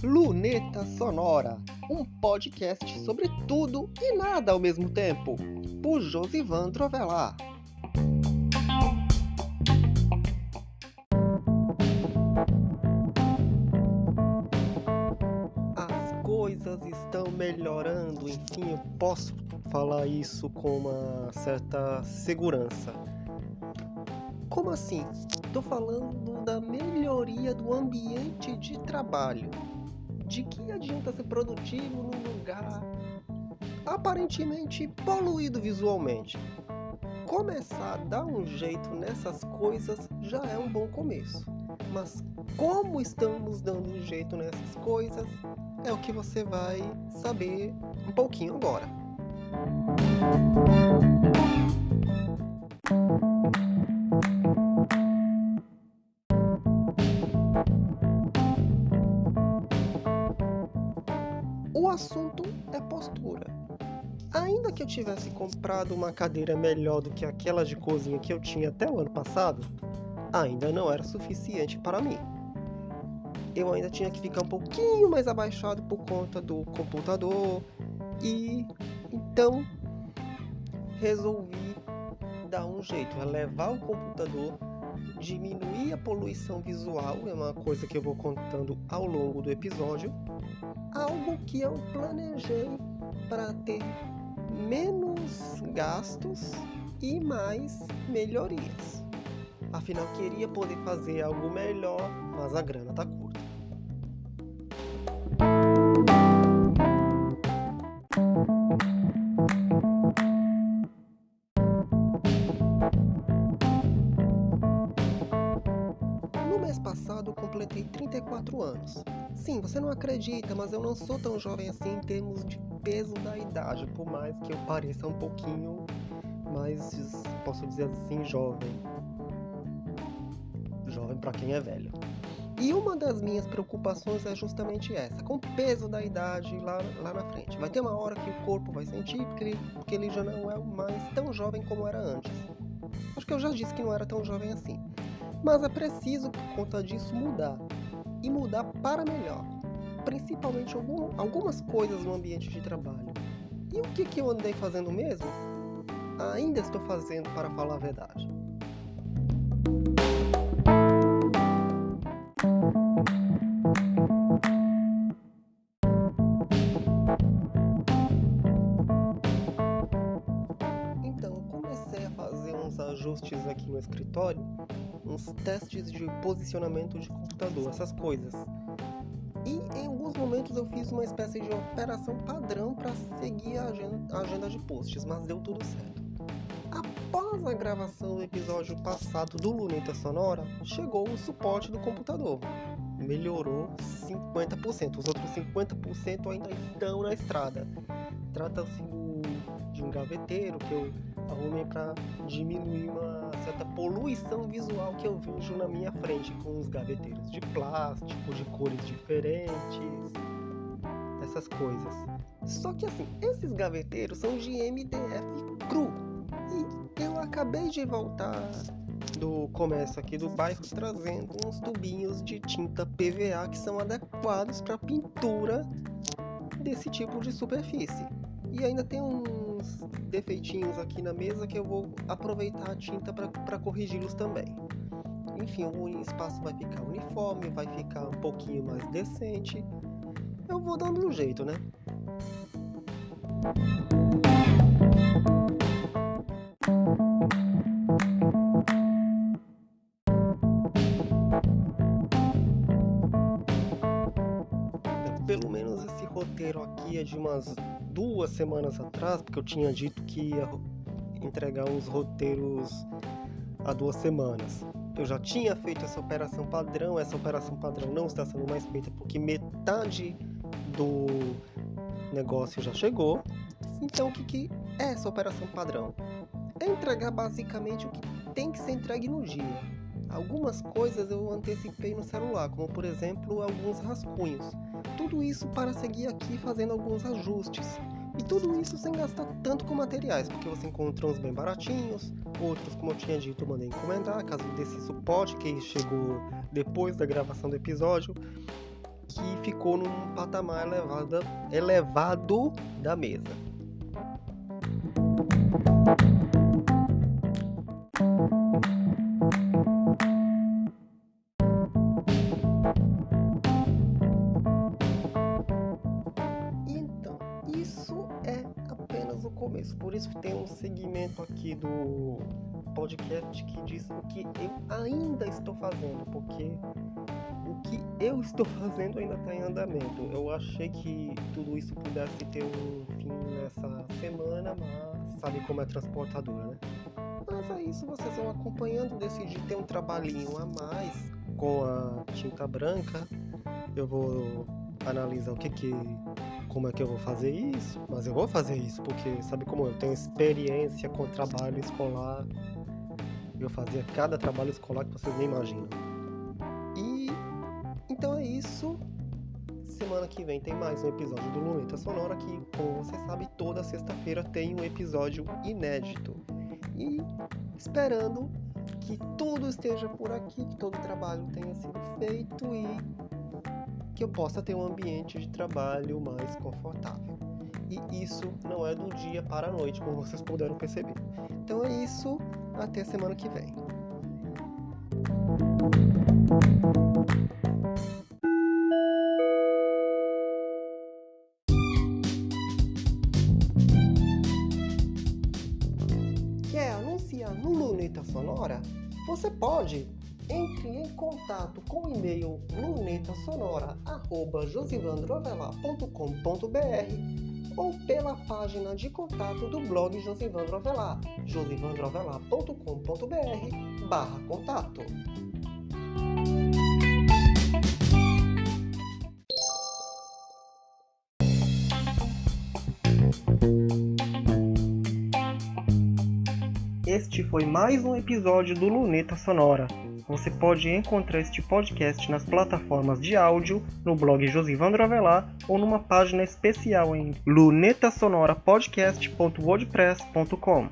Luneta Sonora, um podcast sobre tudo e nada ao mesmo tempo, por Josivan Trovelar. As coisas estão melhorando, enfim, eu posso falar isso com uma certa segurança. Como assim? Estou falando da melhoria do ambiente de trabalho. De que adianta ser produtivo num lugar aparentemente poluído visualmente? Começar a dar um jeito nessas coisas já é um bom começo. Mas como estamos dando um jeito nessas coisas é o que você vai saber um pouquinho agora. O assunto é postura. Ainda que eu tivesse comprado uma cadeira melhor do que aquela de cozinha que eu tinha até o ano passado, ainda não era suficiente para mim. Eu ainda tinha que ficar um pouquinho mais abaixado por conta do computador e então resolvi dar um jeito, levar o computador, diminuir a poluição visual, é uma coisa que eu vou contando ao longo do episódio, algo que eu planejei para ter menos gastos e mais melhorias. Afinal, queria poder fazer algo melhor, mas a grana tá curta. No mês passado, eu completei 34 anos. Sim, você não acredita, mas eu não sou tão jovem assim em termos de peso da idade, por mais que eu pareça um pouquinho mais, posso dizer assim, jovem. Jovem para quem é velho. E uma das minhas preocupações é justamente essa, com o peso da idade lá na frente. Vai ter uma hora que o corpo vai sentir, porque ele já não é mais tão jovem como era antes. Acho que eu já disse que não era tão jovem assim. Mas é preciso, por conta disso, mudar. E mudar para melhor. Principalmente algumas coisas no ambiente de trabalho. E o que eu andei fazendo mesmo? Ainda estou fazendo, para falar a verdade. Então, eu comecei a fazer uns ajustes aqui no escritório, uns testes de posicionamento de computador, essas coisas. E em alguns momentos eu fiz uma espécie de operação padrão para seguir a agenda de posts, mas deu tudo certo. Após a gravação do episódio passado do Luneta Sonora, chegou o suporte do computador. Melhorou 50%, os outros 50% ainda estão na estrada. Trata-se de um gaveteiro que eu arrumei para diminuir uma certa poluição visual que eu vejo na minha frente, com os gaveteiros de plástico, de cores diferentes, essas coisas. Só que assim, esses gaveteiros são de MDF cru e eu acabei de voltar do comércio aqui do bairro trazendo uns tubinhos de tinta PVA que são adequados para pintura desse tipo de superfície. E ainda tem uns defeitinhos aqui na mesa que eu vou aproveitar a tinta para corrigi-los também. Enfim, o espaço vai ficar uniforme, vai ficar um pouquinho mais decente. Eu vou dando um jeito, né? Pelo menos esse roteiro aqui é de umas 2 semanas atrás, porque eu tinha dito que ia entregar uns roteiros há 2 semanas. Eu já tinha feito essa operação padrão não está sendo mais feita porque metade do negócio já chegou. Então o que é essa operação padrão? É entregar basicamente o que tem que ser entregue no dia. Algumas coisas eu antecipei no celular, como por exemplo alguns rascunhos. Tudo isso para seguir aqui fazendo alguns ajustes. E tudo isso sem gastar tanto com materiais, porque você encontra uns bem baratinhos, outros, como eu tinha dito, eu mandei encomendar, caso desse suporte que chegou depois da gravação do episódio, que ficou num patamar elevado da mesa. Então, isso é apenas o começo. Por isso que tem um segmento aqui do podcast que diz o que eu ainda estou fazendo, porque o que eu estou fazendo ainda está em andamento. Eu achei que tudo isso pudesse ter um fim nessa semana, mas sabe como é transportadora, né? Mas é isso, vocês vão acompanhando. Decidi ter um trabalhinho a mais com a tinta branca. Eu vou analisar como é que eu vou fazer isso, mas eu vou fazer isso porque sabe como eu tenho experiência com trabalho escolar. Eu fazia cada trabalho escolar que vocês nem imaginam. E então é isso. Semana que vem tem mais um episódio do Luneta Sonora, que, como você sabe, toda sexta-feira tem um episódio inédito. E esperando que tudo esteja por aqui, que todo o trabalho tenha sido feito e que eu possa ter um ambiente de trabalho mais confortável. E isso não é do dia para a noite, como vocês puderam perceber. Então é isso, até semana que vem. Quer anunciar no Luneta Sonora? Você pode! Entre em contato com o e-mail lunetasonora@josivandroavelar.com.br ou pela página de contato do blog Josivandro Avelar, josivandroavelar.com.br/contato. Este foi mais um episódio do Luneta Sonora. Você pode encontrar este podcast nas plataformas de áudio, no blog Josivandro Avelar ou numa página especial em lunetasonorapodcast.wordpress.com.